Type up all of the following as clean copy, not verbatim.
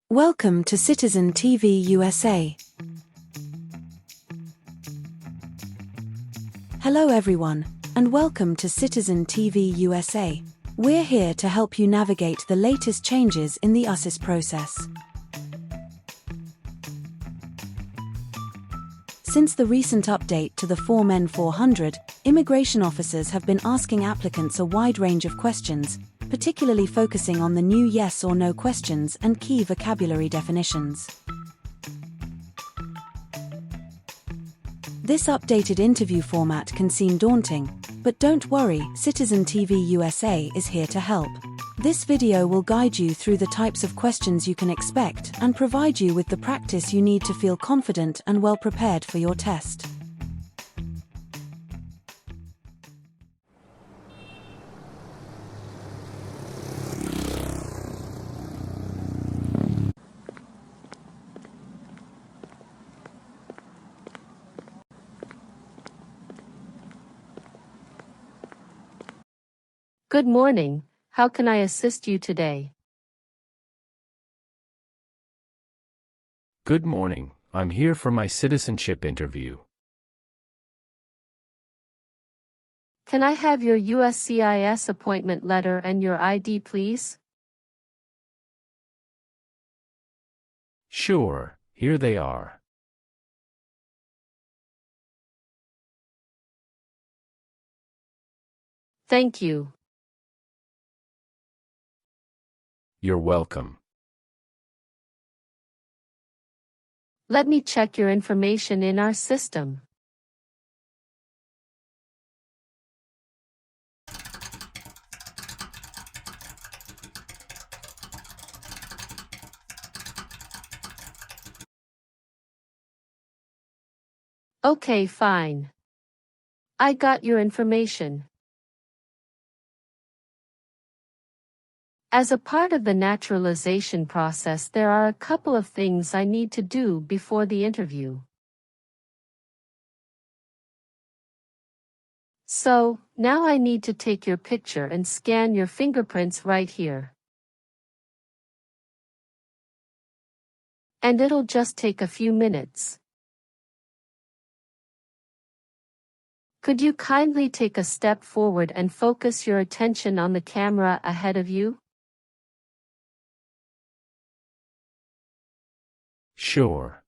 Welcome to Citizen TV USA. Hello everyone, and welcome to Citizen TV USA. We're here to help you navigate the latest changes in the USCIS process. Since the recent update to the Form N400, immigration officers have been asking applicants a wide range of questions, particularly focusing on the new yes or no questions and key vocabulary definitions. This updated interview format can seem daunting, but don't worry, Citizen TV USA is here to help. This video will guide you through the types of questions you can expect and provide you with the practice you need to feel confident and well prepared for your test. Good morning. How can I assist you today? Good morning. I'm here for my citizenship interview. Can I have your USCIS appointment letter and your ID, please? Sure, here they are. Thank you. You're welcome. Let me check your information in our system. Okay, fine. I got your information. As a part of the naturalization process, there are a couple of things I need to do before the interview. So, now I need to take your picture and scan your fingerprints right here. And it'll just take a few minutes. Could you kindly take a step forward and focus your attention on the camera ahead of you? Sure.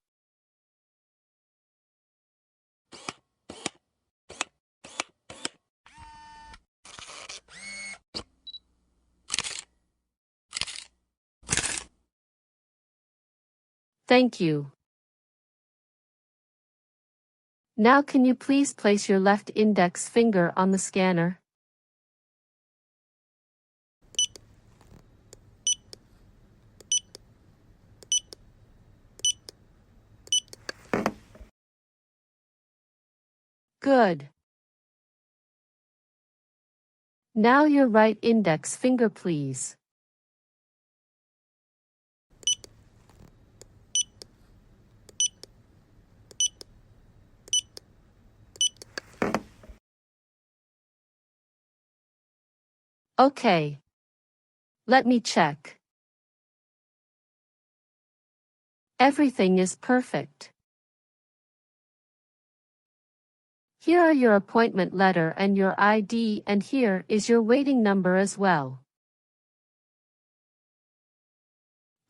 Thank you. Now can you please place your left index finger on the scanner? Good. Now your right index finger, please. Okay. Let me check. Everything is perfect. Here are your appointment letter and your ID, and here is your waiting number as well.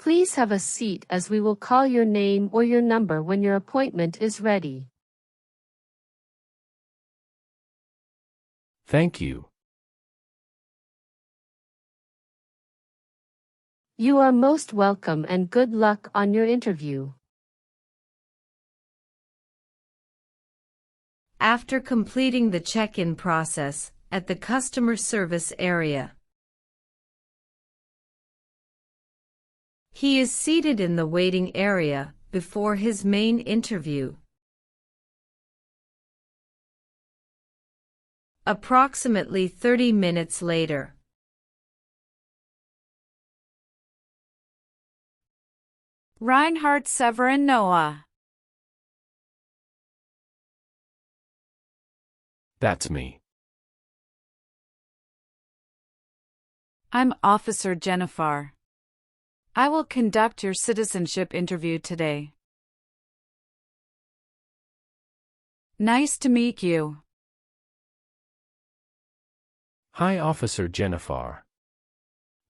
Please have a seat as we will call your name or your number when your appointment is ready. Thank you. You are most welcome and good luck on your interview. After completing the check-in process at the customer service area, he is seated in the waiting area before his main interview. Approximately 30 minutes later, Reinhard Severin Noah. That's me. I'm Officer Jennifer. I will conduct your citizenship interview today. Nice to meet you. Hi, Officer Jennifer.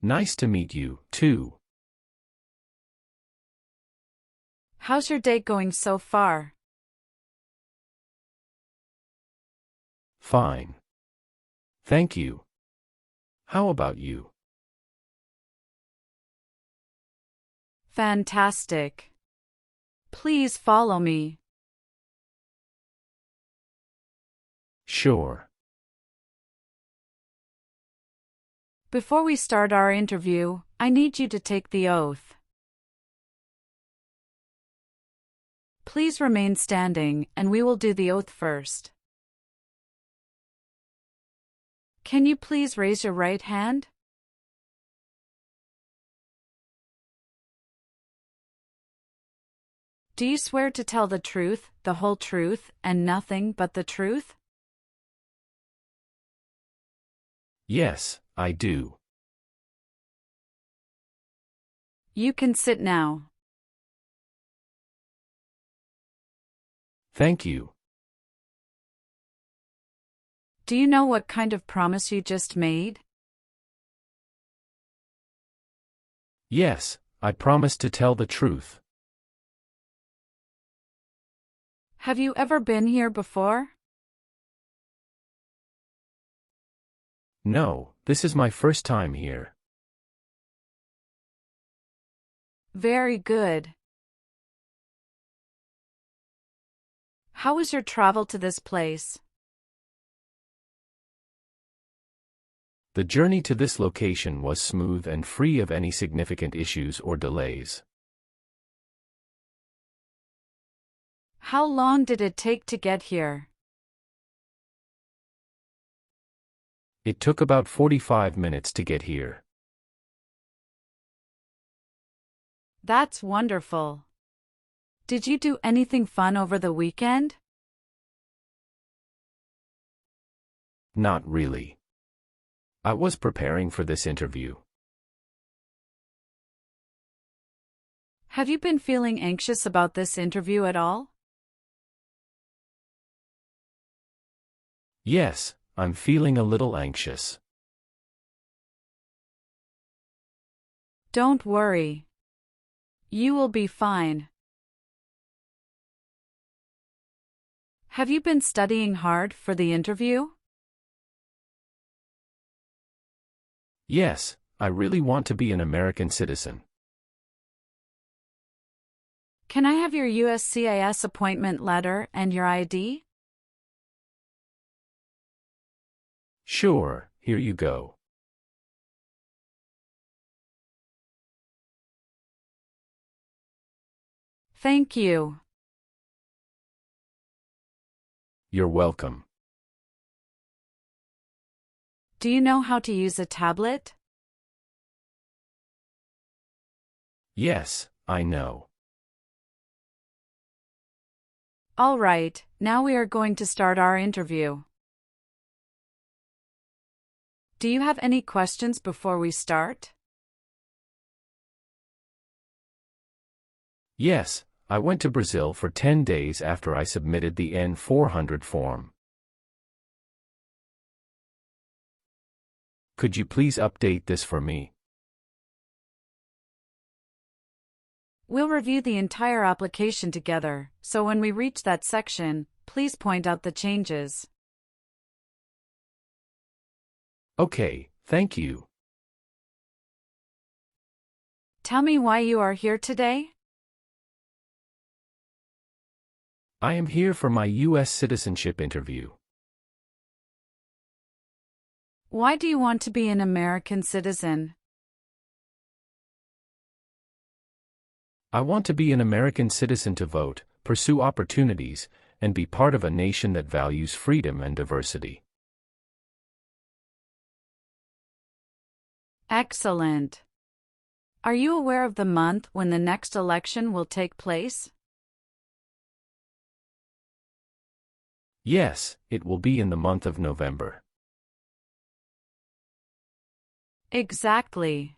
Nice to meet you, too. How's your day going so far? Fine. Thank you. How about you? Fantastic. Please follow me. Sure. Before we start our interview, I need you to take the oath. Please remain standing, and we will do the oath first. Can you please raise your right hand? Do you swear to tell the truth, the whole truth, and nothing but the truth? Yes, I do. You can sit now. Thank you. Do you know what kind of promise you just made? Yes, I promise to tell the truth. Have you ever been here before? No, this is my first time here. Very good. How was your travel to this place? The journey to this location was smooth and free of any significant issues or delays. How long did it take to get here? It took about 45 minutes to get here. That's wonderful. Did you do anything fun over the weekend? Not really. I was preparing for this interview. Have you been feeling anxious about this interview at all? Yes, I'm feeling a little anxious. Don't worry. You will be fine. Have you been studying hard for the interview? Yes, I really want to be an American citizen. Can I have your USCIS appointment letter and your ID? Sure, here you go. Thank you. You're welcome. Do you know how to use a tablet? Yes, I know. All right, now we are going to start our interview. Do you have any questions before we start? Yes, I went to Brazil for 10 days after I submitted the N400 form. Could you please update this for me? We'll review the entire application together, so when we reach that section, please point out the changes. Okay, thank you. Tell me why you are here today? I am here for my US citizenship interview. Why do you want to be an American citizen? I want to be an American citizen to vote, pursue opportunities, and be part of a nation that values freedom and diversity. Excellent. Are you aware of the month when the next election will take place? Yes, it will be in the month of November. Exactly.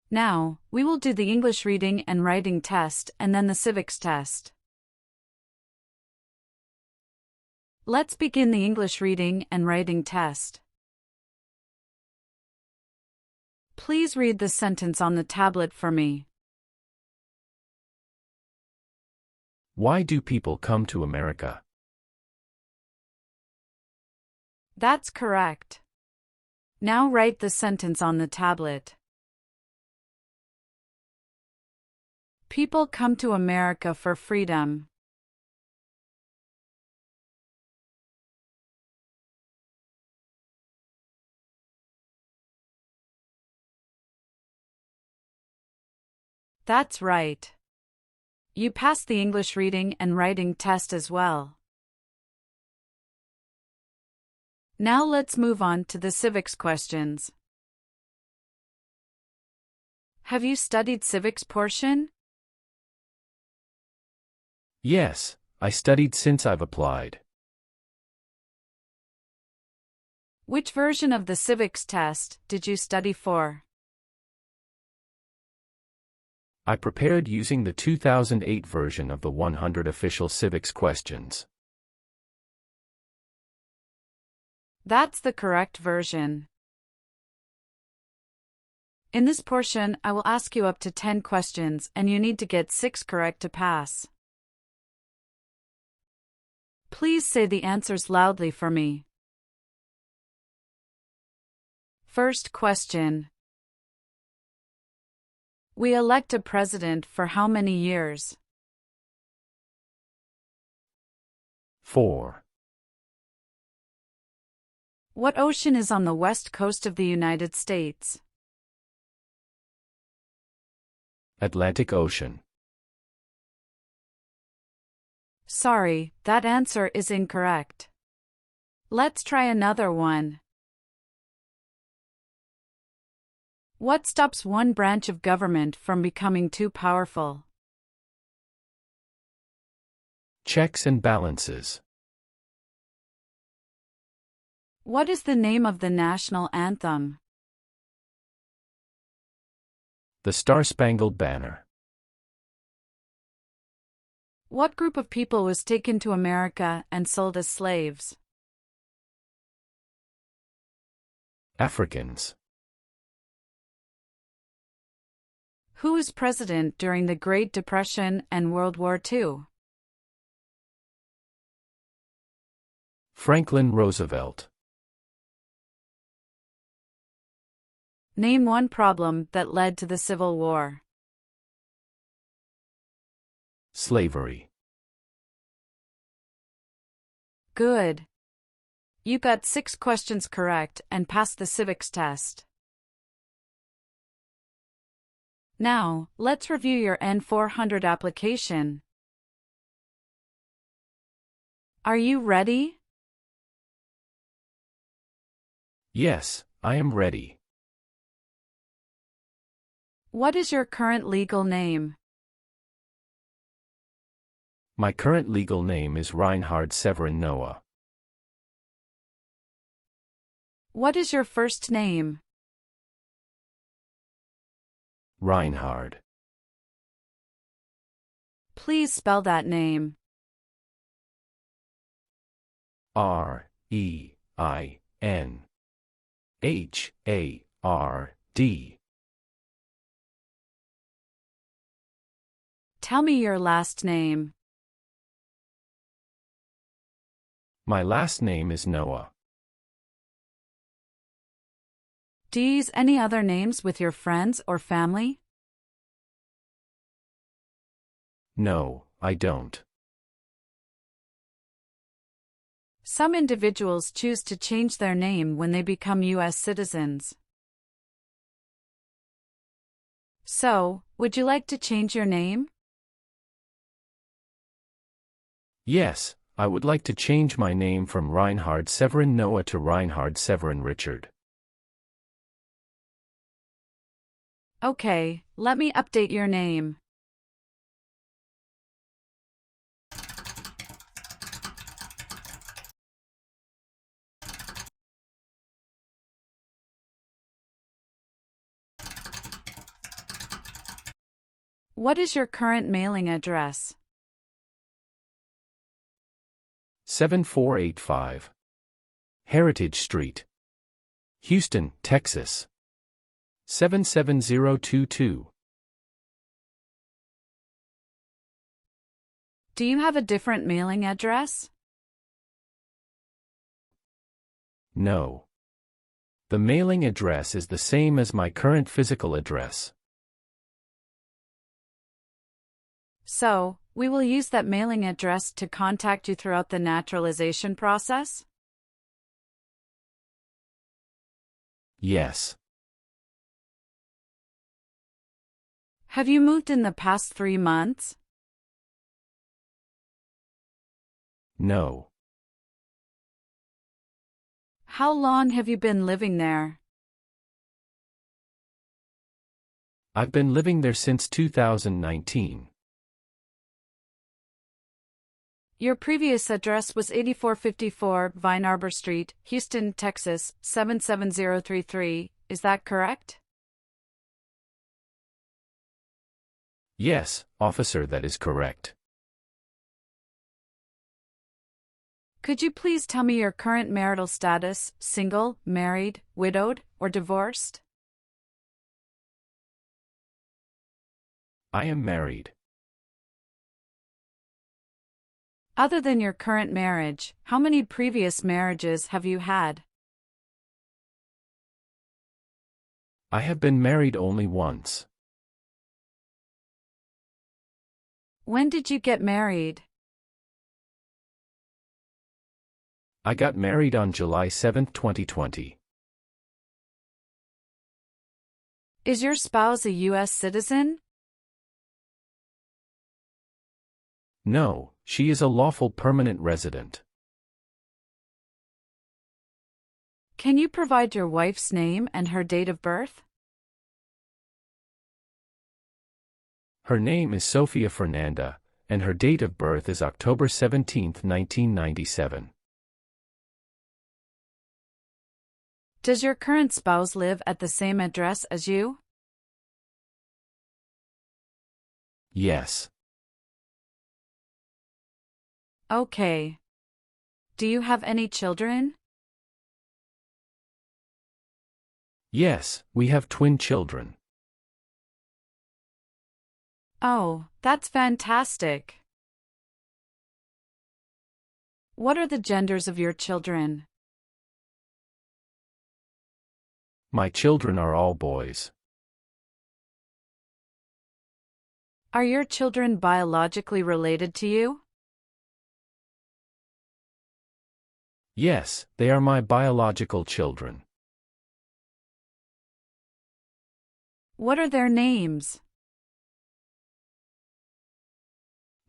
Now, we will do the English reading and writing test and then the civics test. Let's begin the English reading and writing test. Please read the sentence on the tablet for me. Why do people come to America? That's correct. Now write the sentence on the tablet. People come to America for freedom. That's right. You passed the English reading and writing test as well. Now let's move on to the civics questions. Have you studied civics portion? Yes, I studied since I've applied. Which version of the civics test did you study for? I prepared using the 2008 version of the 100 official civics questions. That's the correct version. In this portion, I will ask you up to 10 questions and you need to get 6 correct to pass. Please say the answers loudly for me. First question. We elect a president for how many years? 4. What ocean is on the west coast of the United States? Atlantic Ocean. Sorry, that answer is incorrect. Let's try another one. What stops one branch of government from becoming too powerful? Checks and balances. What is the name of the national anthem? The Star-Spangled Banner. What group of people was taken to America and sold as slaves? Africans. Who was president during the Great Depression and World War II? Franklin Roosevelt. Name one problem that led to the Civil War. Slavery. Good. You got 6 questions correct and passed the civics test. Now, let's review your N400 application. Are you ready? Yes, I am ready. What is your current legal name? My current legal name is Reinhard Severin Noah. What is your first name? Reinhard. Please spell that name. R-E-I-N-H-A-R-D. Tell me your last name. My last name is Noah. Do you use any other names with your friends or family? No, I don't. Some individuals choose to change their name when they become US citizens. So, would you like to change your name? Yes, I would like to change my name from Reinhard Severin Noah to Reinhard Severin Richard. Okay, let me update your name. What is your current mailing address? 7485 Heritage Street, Houston, Texas 77022. Do you have a different mailing address? No. The mailing address is the same as my current physical address. So, we will use that mailing address to contact you throughout the naturalization process? Yes. Have you moved in the past 3 months? No. How long have you been living there? I've been living there since 2019. Your previous address was 8454 Vine Arbor Street, Houston, Texas 77033, is that correct? Yes, officer, that is correct. Could you please tell me your current marital status, single, married, widowed, or divorced? I am married. Other than your current marriage, how many previous marriages have you had? I have been married only once. When did you get married? I got married on July 7, 2020. Is your spouse a US citizen? No, she is a lawful permanent resident. Can you provide your wife's name and her date of birth? Her name is Sophia Fernanda, and her date of birth is October 17, 1997. Does your current spouse live at the same address as you? Yes. Okay. Do you have any children? Yes, we have twin children. Oh, that's fantastic. What are the genders of your children? My children are all boys. Are your children biologically related to you? Yes, they are my biological children. What are their names?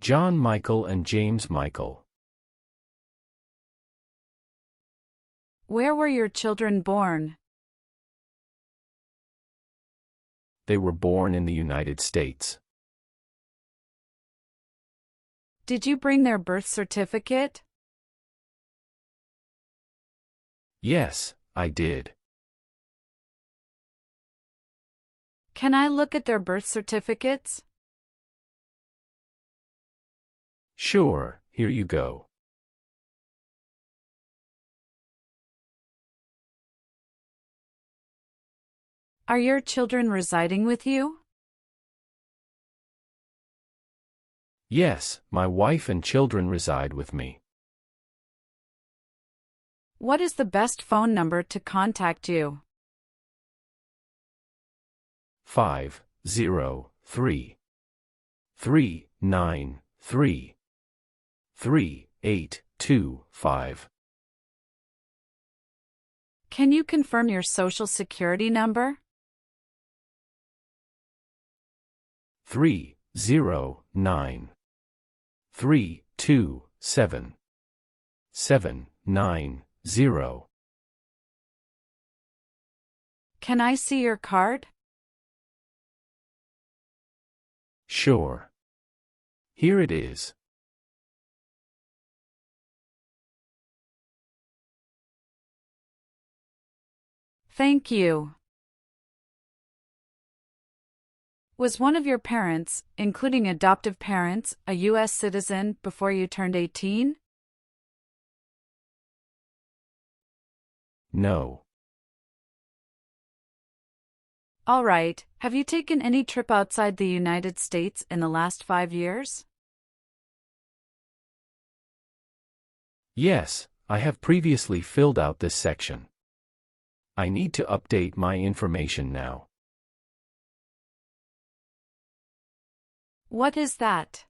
John Michael and James Michael. Where were your children born? They were born in the United States. Did you bring their birth certificate? Yes, I did. Can I look at their birth certificates? Sure, here you go. Are your children residing with you? Yes, my wife and children reside with me. What is the best phone number to contact you? 503-393-3825. Can you confirm your social security number? 309-327-790. Can I see your card? Sure. Here it is. Thank you. Was one of your parents, including adoptive parents, a US citizen before you turned 18? No. All right, have you taken any trip outside the United States in the last 5 years? Yes, I have previously filled out this section. I need to update my information now. What is that?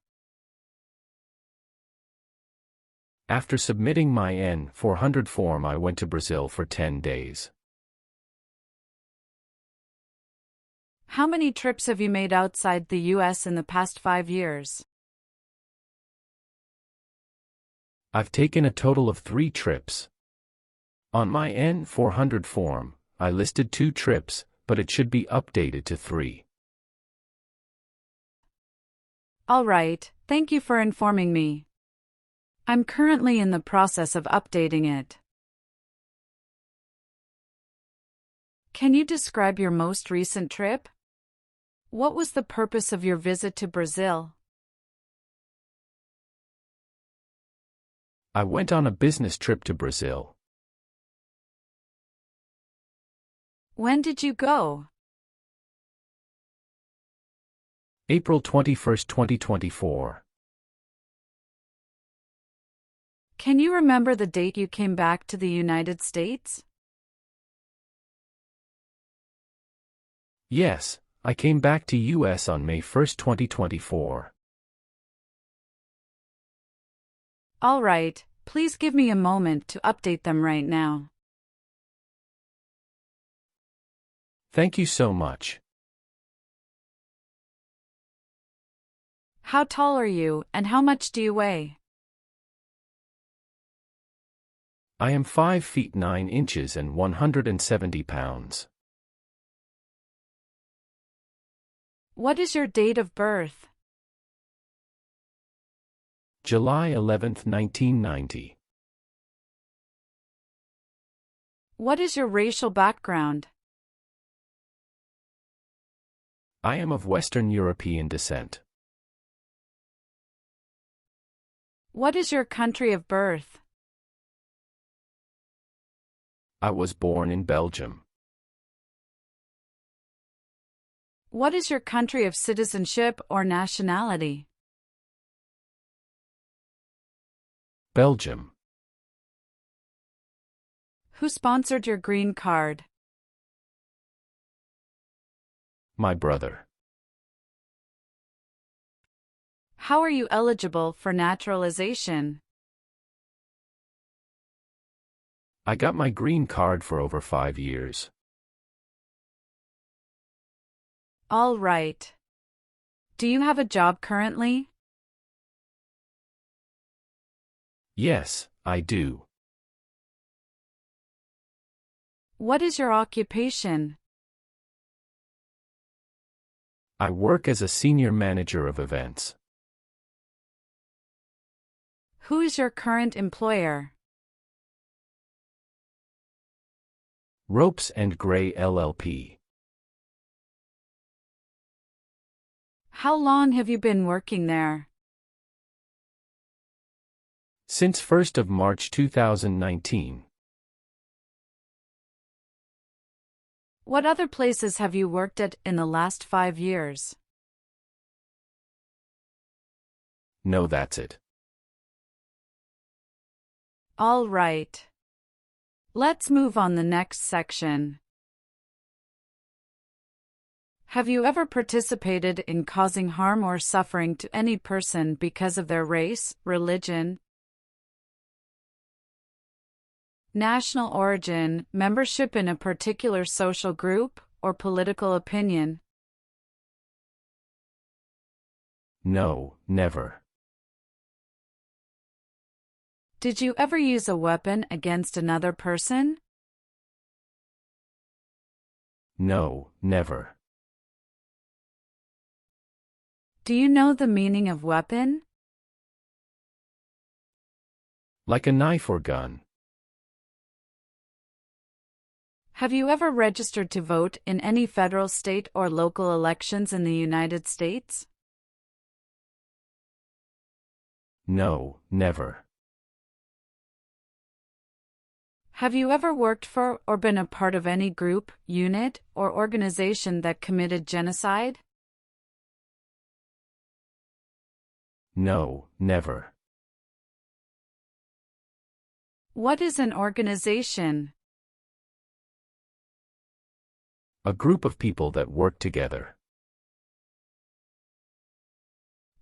After submitting my N400 form, I went to Brazil for 10 days. How many trips have you made outside the US in the past 5 years? I've taken a total of 3 trips. On my N400 form, I listed 2 trips, but it should be updated to 3. All right, thank you for informing me. I'm currently in the process of updating it. Can you describe your most recent trip? What was the purpose of your visit to Brazil? I went on a business trip to Brazil. When did you go? April 21, 2024. Can you remember the date you came back to the United States? Yes, I came back to US on May 1, 2024. All right, please give me a moment to update them right now. Thank you so much. How tall are you, and how much do you weigh? I am 5 feet 9 inches and 170 pounds. What is your date of birth? July 11, 1990. What is your racial background? I am of Western European descent. What is your country of birth? I was born in Belgium. What is your country of citizenship or nationality? Belgium. Who sponsored your green card? My brother. How are you eligible for naturalization? I got my green card for over 5 years. All right. Do you have a job currently? Yes, I do. What is your occupation? I work as a senior manager of events. Who is your current employer? Ropes and Gray LLP. How long have you been working there? Since 1st of March 2019. What other places have you worked at in the last 5 years? No, that's it. All right. Let's move on the next section. Have you ever participated in causing harm or suffering to any person because of their race, religion, national origin, membership in a particular social group, or political opinion? No, never. Did you ever use a weapon against another person? No, never. Do you know the meaning of weapon? Like a knife or gun. Have you ever registered to vote in any federal, state, or local elections in the United States? No, never. Have you ever worked for or been a part of any group, unit, or organization that committed genocide? No, never. What is an organization? A group of people that work together.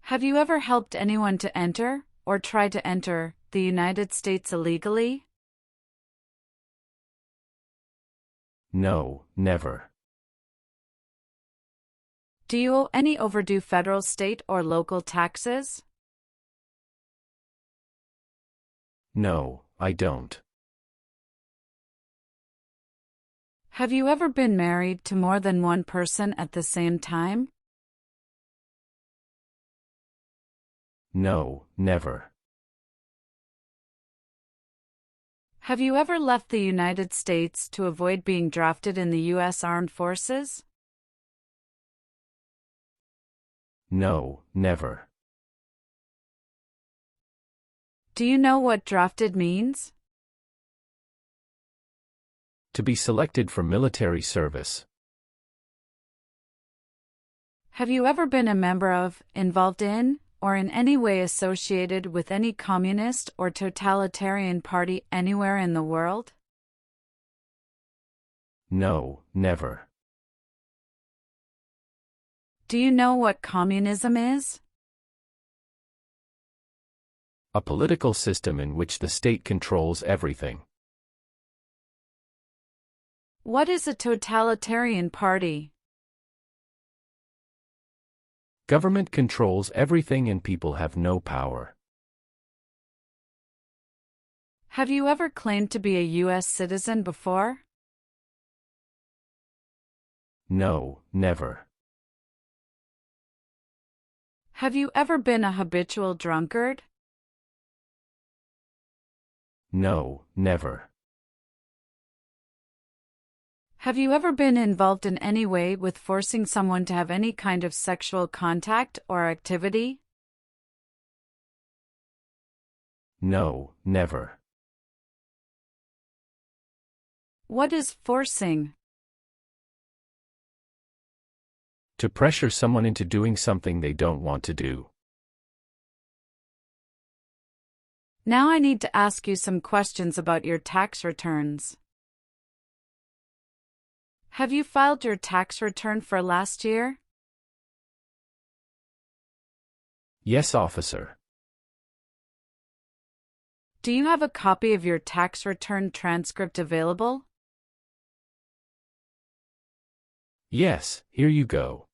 Have you ever helped anyone to enter, or try to enter, the United States illegally? No, never. Do you owe any overdue federal, state, or local taxes? No, I don't. Have you ever been married to more than one person at the same time? No, never. Have you ever left the United States to avoid being drafted in the U.S. Armed Forces? No, never. Do you know what drafted means? To be selected for military service. Have you ever been a member of, involved in, or in any way associated with any communist or totalitarian party anywhere in the world? No, never. Do you know what communism is? A political system in which the state controls everything. What is a totalitarian party? Government controls everything and people have no power. Have you ever claimed to be a US citizen before? No, never. Have you ever been a habitual drunkard? No, never. Have you ever been involved in any way with forcing someone to have any kind of sexual contact or activity? No, never. What is forcing? To pressure someone into doing something they don't want to do. Now I need to ask you some questions about your tax returns. Have you filed your tax return for last year? Yes, officer. Do you have a copy of your tax return transcript available? Yes, here you go.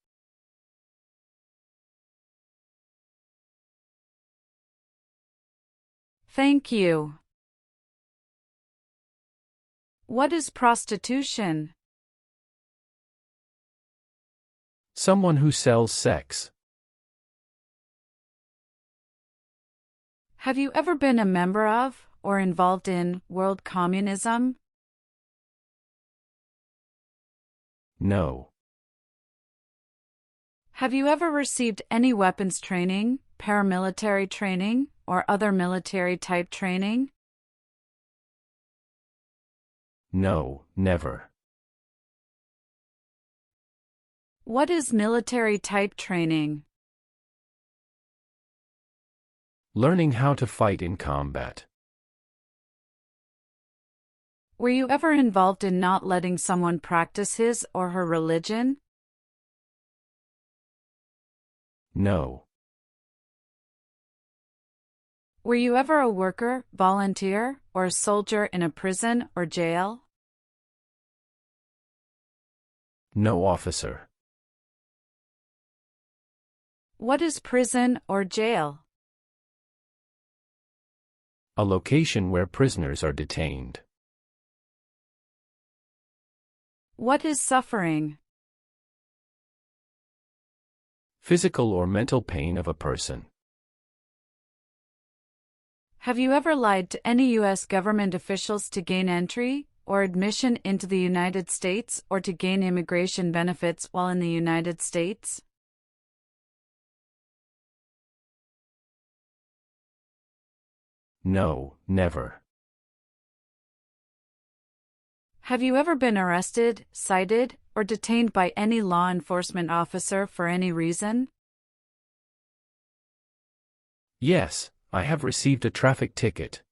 Thank you. What is prostitution? Someone who sells sex. Have you ever been a member of, or involved in, world communism? No. Have you ever received any weapons training, paramilitary training, or other military-type training? No, never. What is military-type training? Learning how to fight in combat. Were you ever involved in not letting someone practice his or her religion? No. Were you ever a worker, volunteer, or a soldier in a prison or jail? No, officer. What is prison or jail? A location where prisoners are detained. What is suffering? Physical or mental pain of a person. Have you ever lied to any U.S. government officials to gain entry or admission into the United States or to gain immigration benefits while in the United States? No, never. Have you ever been arrested, cited, or detained by any law enforcement officer for any reason? Yes, I have received a traffic ticket.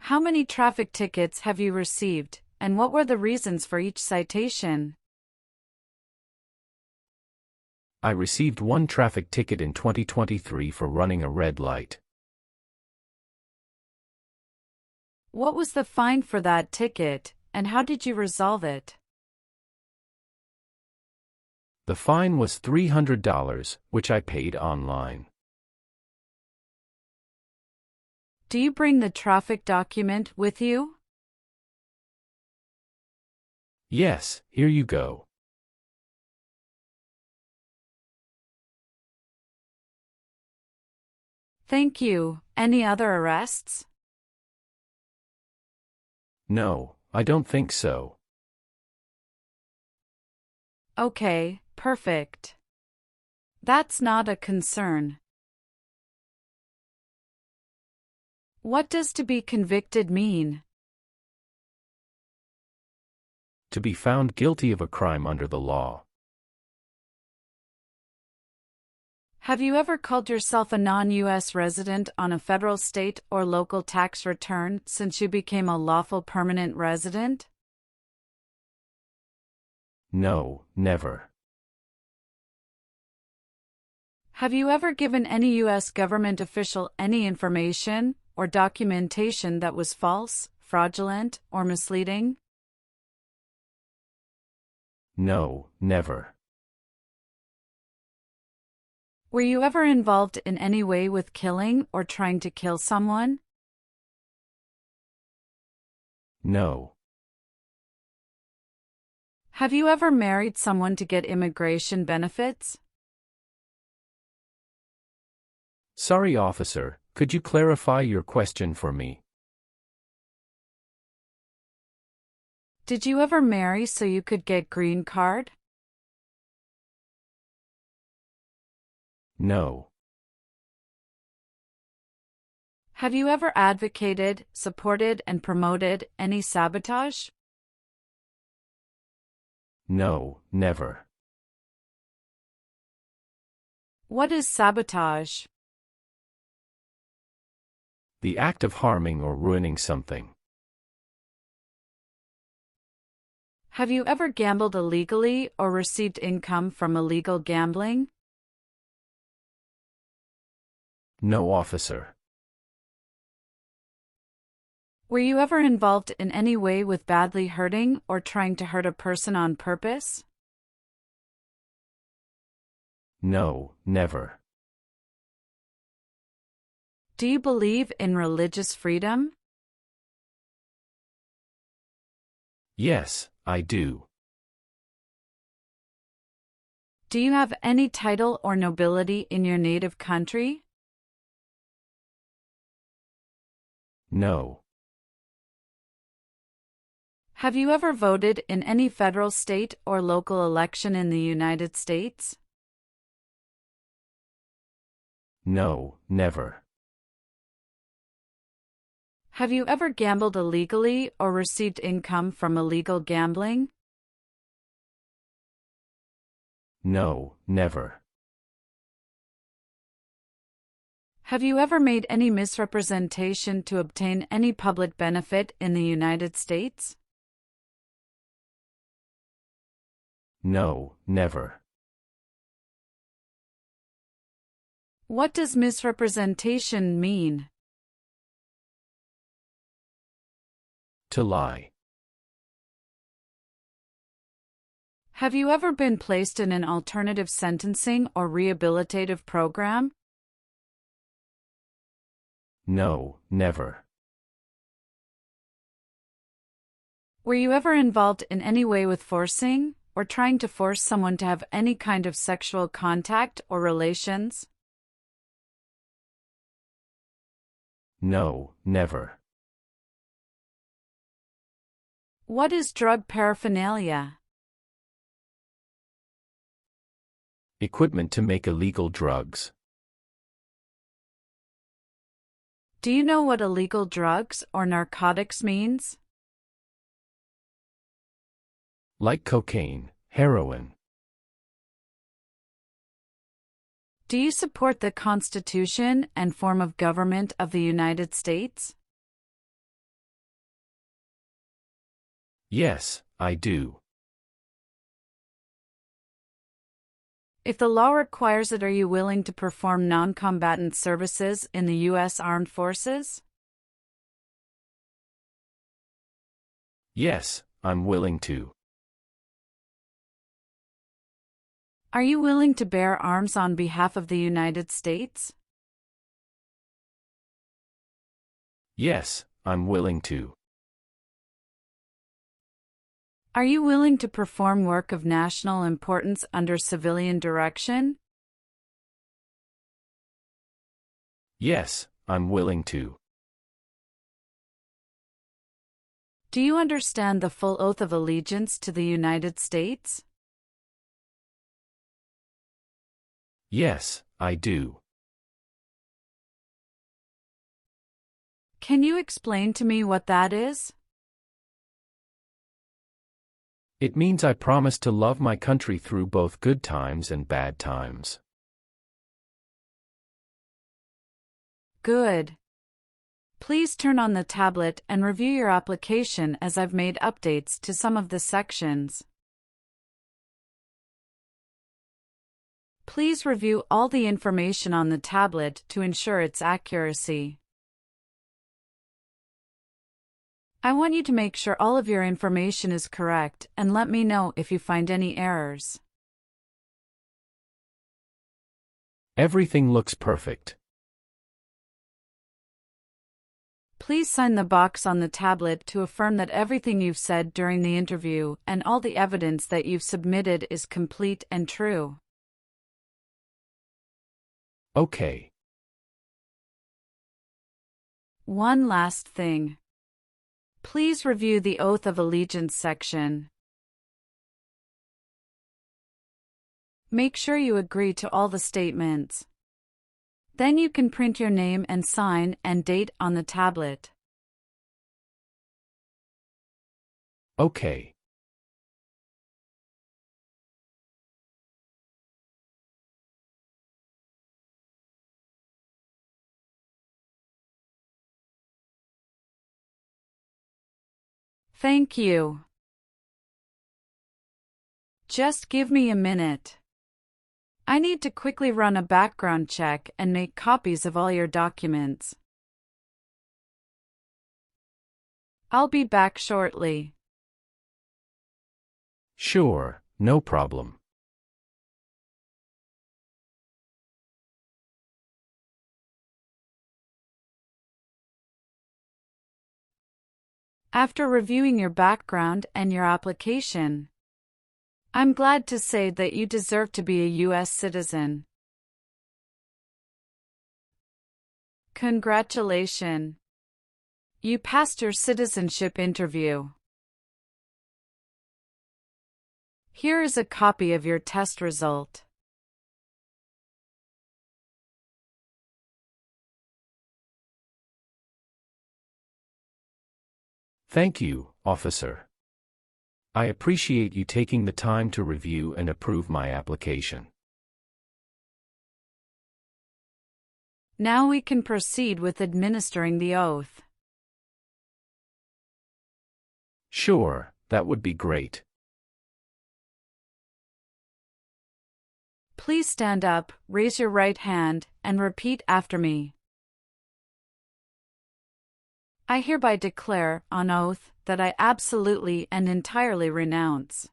How many traffic tickets have you received, and what were the reasons for each citation? I received one traffic ticket in 2023 for running a red light. What was the fine for that ticket, and how did you resolve it? The fine was $300, which I paid online. Do you bring the traffic document with you? Yes, here you go. Thank you. Any other arrests? No, I don't think so. Okay, perfect. That's not a concern. What does to be convicted mean? To be found guilty of a crime under the law. Have you ever called yourself a non-U.S. resident on a federal, state, or local tax return since you became a lawful permanent resident? No, never. Have you ever given any U.S. government official any information or documentation that was false, fraudulent, or misleading? No, never. Were you ever involved in any way with killing or trying to kill someone? No. Have you ever married someone to get immigration benefits? Sorry, officer, could you clarify your question for me? Did you ever marry so you could get green card? No. Have you ever advocated, supported, and promoted any sabotage? No, never. What is sabotage? The act of harming or ruining something. Have you ever gambled illegally or received income from illegal gambling? No, officer. Were you ever involved in any way with badly hurting or trying to hurt a person on purpose? No, never. Do you believe in religious freedom? Yes, I do. Do you have any title or nobility in your native country? No. Have you ever voted in any federal, state, or local election in the United States? No, never. Have you ever gambled illegally or received income from illegal gambling? No, never. Have you ever made any misrepresentation to obtain any public benefit in the United States? No, never. What does misrepresentation mean? To lie. Have you ever been placed in an alternative sentencing or rehabilitative program? No, never. Were you ever involved in any way with forcing, or trying to force someone to have any kind of sexual contact or relations? No, never. What is drug paraphernalia? Equipment to make illegal drugs. Do you know what illegal drugs or narcotics means? Like cocaine, heroin. Do you support the Constitution and form of government of the United States? Yes, I do. If the law requires it, are you willing to perform non-combatant services in the U.S. Armed Forces? Yes, I'm willing to. Are you willing to bear arms on behalf of the United States? Yes, I'm willing to. Are you willing to perform work of national importance under civilian direction? Yes, I'm willing to. Do you understand the full oath of allegiance to the United States? Yes, I do. Can you explain to me what that is? It means I promise to love my country through both good times and bad times. Good. Please turn on the tablet and review your application as I've made updates to some of the sections. Please review all the information on the tablet to ensure its accuracy. I want you to make sure all of your information is correct and let me know if you find any errors. Everything looks perfect. Please sign the box on the tablet to affirm that everything you've said during the interview and all the evidence that you've submitted is complete and true. Okay. One last thing. Please review the Oath of Allegiance section. Make sure you agree to all the statements. Then you can print your name and sign and date on the tablet. Okay. Thank you. Just give me a minute. I need to quickly run a background check and make copies of all your documents. I'll be back shortly. Sure, no problem. After reviewing your background and your application, I'm glad to say that you deserve to be a U.S. citizen. Congratulations! You passed your citizenship interview. Here is a copy of your test result. Thank you, officer. I appreciate you taking the time to review and approve my application. Now we can proceed with administering the oath. Sure, that would be great. Please stand up, raise your right hand, and repeat after me. I hereby declare, on oath, that I absolutely and entirely renounce.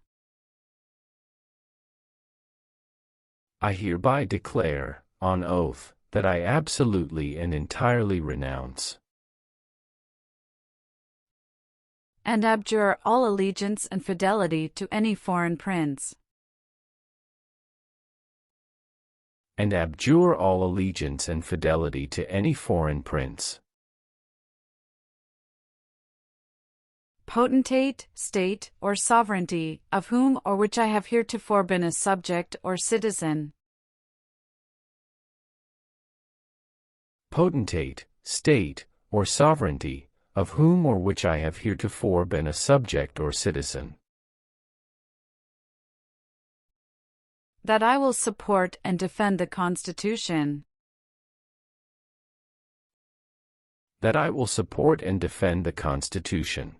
I hereby declare, on oath, that I absolutely and entirely renounce and abjure all allegiance and fidelity to any foreign prince. and abjure all allegiance and fidelity to any foreign prince. potentate, state, or sovereignty, of whom or which I have heretofore been a subject or citizen. Potentate, state, or sovereignty, of whom or which I have heretofore been a subject or citizen. That I will support and defend the Constitution. That I will support and defend the Constitution.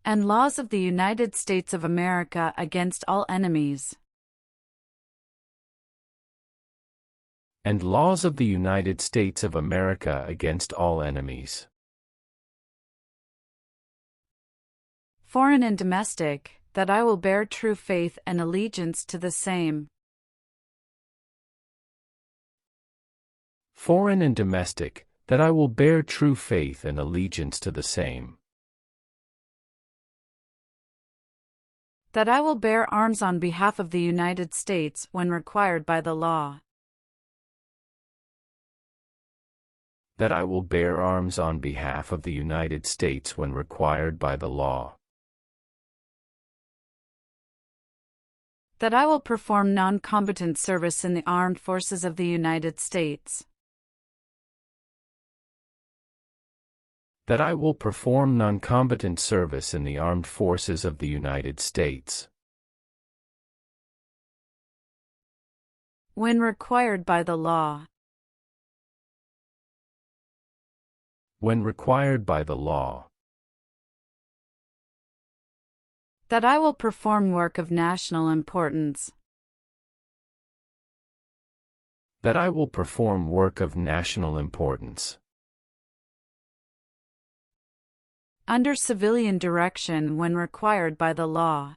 And laws of the United States of America against all enemies. And laws of the United States of America against all enemies. Foreign and domestic, that I will bear true faith and allegiance to the same. Foreign and domestic, that I will bear true faith and allegiance to the same. That I will bear arms on behalf of the United States when required by the law. That I will bear arms on behalf of the United States when required by the law. That I will perform non-combatant service in the armed forces of the United States. That I will perform non-combatant service in the armed forces of the United States. When required by the law. When required by the law. That I will perform work of national importance. That I will perform work of national importance. Under civilian direction when required by the law.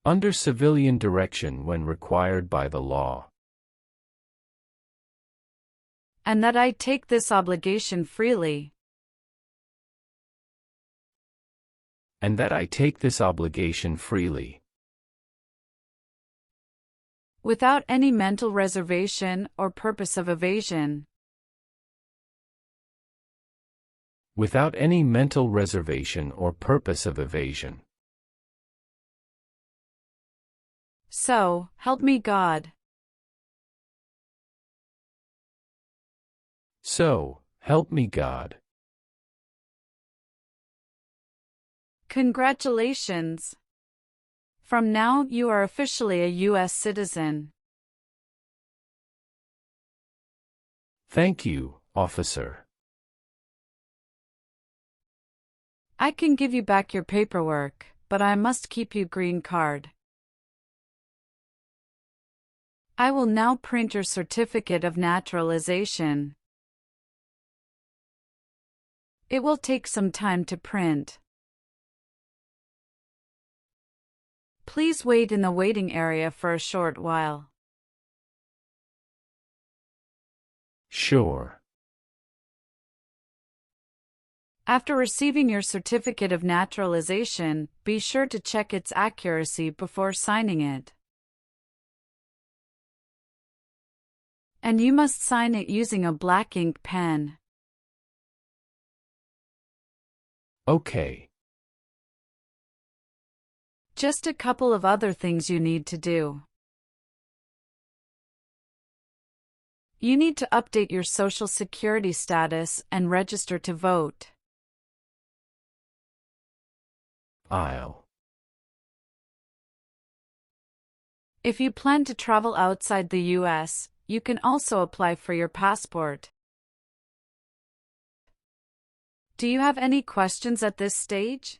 Under civilian direction when required by the law. And that I take this obligation freely. And that I take this obligation freely. Without any mental reservation or purpose of evasion. Without any mental reservation or purpose of evasion. So, help me God. So, help me God. Congratulations. From now you are officially a US citizen. Thank you, officer. I can give you back your paperwork, but I must keep your green card. I will now print your certificate of naturalization. It will take some time to print. Please wait in the waiting area for a short while. Sure. After receiving your certificate of naturalization, be sure to check its accuracy before signing it. And you must sign it using a black ink pen. Okay. Just a couple of other things you need to do. You need to update your Social Security status and register to vote. If you plan to travel outside the US, you can also apply for your passport. Do you have any questions at this stage?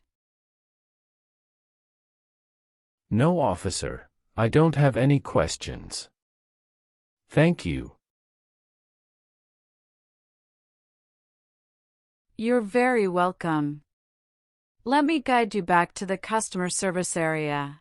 No, officer. I don't have any questions. Thank you. You're very welcome. Let me guide you back to the customer service area.